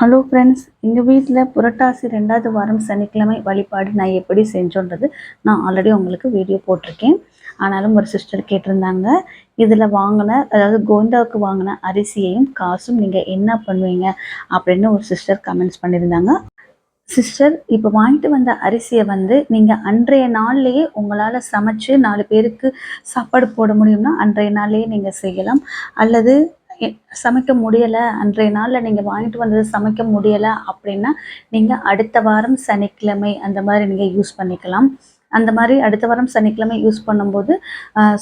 Hello friends, எங்கள் வீட்டில் புரட்டாசி 2வது வாரம் சனிக்கிழமை வழிபாடு நான் எப்படி செஞ்சோன்றது நான் ஆல்ரெடி உங்களுக்கு வீடியோ போட்டிருக்கேன். ஆனாலும் ஒரு சிஸ்டர் கேட்டிருந்தாங்க, இதில் வாங்கின அதாவது கோவிந்தாவுக்கு வாங்கின அரிசியையும் காசும் நீங்கள் என்ன பண்ணுவீங்க அப்படின்னு ஒரு சிஸ்டர் கமெண்ட்ஸ் பண்ணியிருந்தாங்க. சிஸ்டர், இப்போ வாங்கிட்டு வந்த அரிசியை நீங்கள் அன்றைய நாள்லேயே உங்களால் சமைச்சு 4 பேருக்கு சாப்பாடு போட முடியும்னா அன்றைய நாள்லேயே நீங்கள் செய்யலாம். அல்லது எ சமைக்க முடியலை, அன்றைய நாளில் நீங்கள் வாங்கிட்டு வந்தது சமைக்க முடியலை அப்படின்னா நீங்கள் அடுத்த வாரம் சனிக்கிழமை அந்த மாதிரி நீங்கள் யூஸ் பண்ணிக்கலாம். அந்த மாதிரி அடுத்த வாரம் சனிக்கிழமை யூஸ் பண்ணும்போது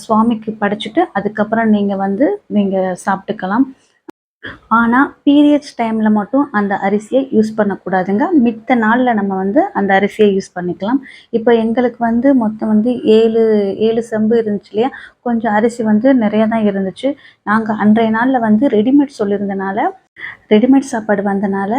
சுவாமிக்கு படைச்சிட்டு அதுக்கப்புறம் நீங்கள் சாப்பிட்டுக்கலாம். ஆனால் பீரியட்ஸ் டைமில் மட்டும் அந்த அரிசியை யூஸ் பண்ணக்கூடாதுங்க. மித்த நாளில் நம்ம அந்த அரிசியை யூஸ் பண்ணிக்கலாம். இப்போ எங்களுக்கு மொத்தம் 7 செம்பு இருந்துச்சு இல்லையா, கொஞ்சம் அரிசி நிறையா தான் இருந்துச்சு. நாங்கள் அன்றைய நாளில் ரெடிமேட் சொல்லியிருந்தனால, ரெடிமேட் சாப்பாடு வந்தனால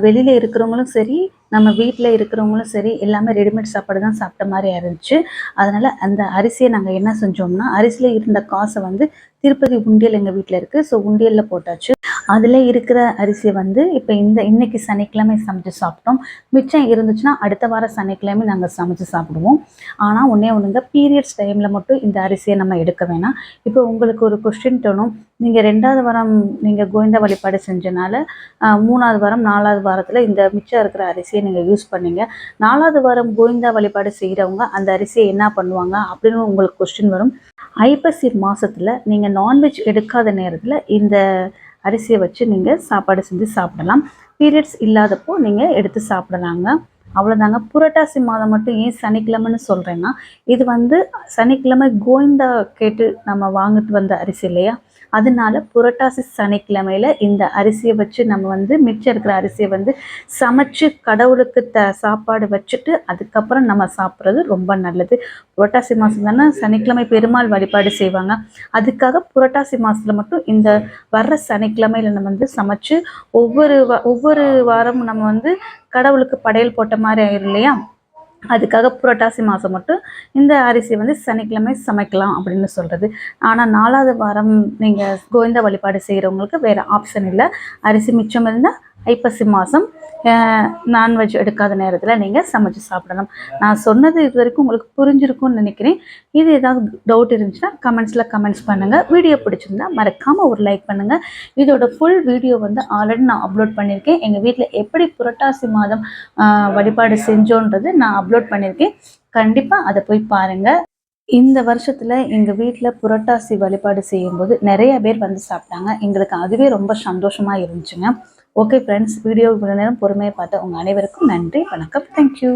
வெளியில் இருக்கிறவங்களும் சரி, நம்ம வீட்டில் இருக்கிறவங்களும் சரி, எல்லாமே ரெடிமேட் சாப்பாடு தான் சாப்பிட்ட மாதிரி இருந்துச்சு. அதனால் அந்த அரிசியை நாங்கள் என்ன செஞ்சோம்னா, அரிசியில் இருந்த காசை திருப்பதி உண்டியல் எங்கள் வீட்டில் இருக்குது, ஸோ உண்டியலில் போட்டாச்சு. அதில் இருக்கிற அரிசியை இப்போ இன்னைக்கு சனிக்கிழமை சமைச்சு சாப்பிட்டோம். மிச்சம் இருந்துச்சுன்னா அடுத்த வாரம் சனிக்கிழமை நாங்கள் சமைச்சு சாப்பிடுவோம். ஆனால் ஒன்றுங்க, பீரியட்ஸ் டைமில் மட்டும் இந்த அரிசியை நம்ம எடுக்க வேணாம். இப்போ உங்களுக்கு ஒரு கொஸ்டின் தோணும், நீங்கள் 2வது வாரம் நீங்கள் கோவிந்தா வழிபாடு செஞ்சனால 3வது வாரம் 4வது வாரத்தில் இந்த மிச்சம் இருக்கிற அரிசியை நீங்கள் யூஸ் பண்ணீங்க. 4வது வாரம் கோவிந்தா வழிபாடு செய்கிறவங்க அந்த அரிசியை என்ன பண்ணுவாங்க அப்படின்னு உங்களுக்கு கொஸ்டின் வரும். ஐப்பசி மாதத்தில் நீங்கள் நான்வெஜ் எடுக்காத நேரத்தில் இந்த அரிசியை வச்சு நீங்கள் சாப்பாடு செஞ்சு சாப்பிடலாம். பீரியட்ஸ் இல்லாதப்போ நீங்கள் எடுத்து சாப்பிடலாங்க. அவ்வளோதாங்க. புரட்டாசி மாதம் மட்டும் ஏன் சனிக்கிழமைன்னு சொல்கிறேன்னா, இது சனிக்கிழமை கோவிந்தா கேட்டு நம்ம வாங்கிட்டு வந்த அரிசி இல்லையா, அதனால புரட்டாசி சனிக்கிழமையில் இந்த அரிசியை வச்சு நம்ம மிச்சம் இருக்கிற அரிசியை சமைச்சு கடவுளுக்கு சாப்பாடு வச்சுட்டு அதுக்கப்புறம் நம்ம சாப்பிட்றது ரொம்ப நல்லது. புரட்டாசி மாதம் தானே சனிக்கிழமை பெருமாள் வழிபாடு செய்வாங்க. அதுக்காக புரட்டாசி மாதத்தில் மட்டும் இந்த வர்ற சனிக்கிழமையில் நம்ம சமைச்சு ஒவ்வொரு வாரமும் நம்ம கடவுளுக்கு படையல் போட்ட மாதிரி ஆயிரும் இல்லையா, அதுக்காக புரட்டாசி மாதம் மட்டும் இந்த அரிசி சனிக்கிழமை சமைக்கலாம் அப்படின்னு சொல்கிறது. ஆனால் 4வது வாரம் நீங்கள் கோவிந்தா வழிபாடு செய்கிறவங்களுக்கு வேறு ஆப்ஷன் இல்லை. அரிசி மிச்சம் இருந்தால் ஐப்பசி மாதம் நான்வெஜ் எடுக்காத நேரத்தில் நீங்கள் சமைச்சு சாப்பிடலாம். நான் சொன்னது இது வரைக்கும் உங்களுக்கு புரிஞ்சிருக்கும்னு நினைக்கிறேன். இது ஏதாவது டவுட் இருந்துச்சுன்னா கமெண்ட்ஸ் பண்ணுங்கள். வீடியோ பிடிச்சிருந்தா மறக்காமல் ஒரு லைக் பண்ணுங்கள். இதோட ஃபுல் வீடியோ ஆல்ரெடி நான் அப்லோட் பண்ணியிருக்கேன். எங்கள் வீட்டில் எப்படி புரட்டாசி மாதம் வழிபாடு செஞ்சோன்றது நான் அப்லோட் பண்ணியிருக்கேன். கண்டிப்பாக அதை போய் பாருங்கள். இந்த வருஷத்தில் எங்கள் வீட்டில் புரட்டாசி வழிபாடு செய்யும்போது நிறைய பேர் சாப்பிட்டாங்க. எங்களுக்கு அதுவே ரொம்ப சந்தோஷமாக இருந்துச்சுங்க. ஓகே ஃப்ரெண்ட்ஸ், வீடியோ இவ்வளோ நேரம் பொறுமையை பார்த்த உங்கள் அனைவருக்கும் நன்றி, வணக்கம், தேங்க்யூ.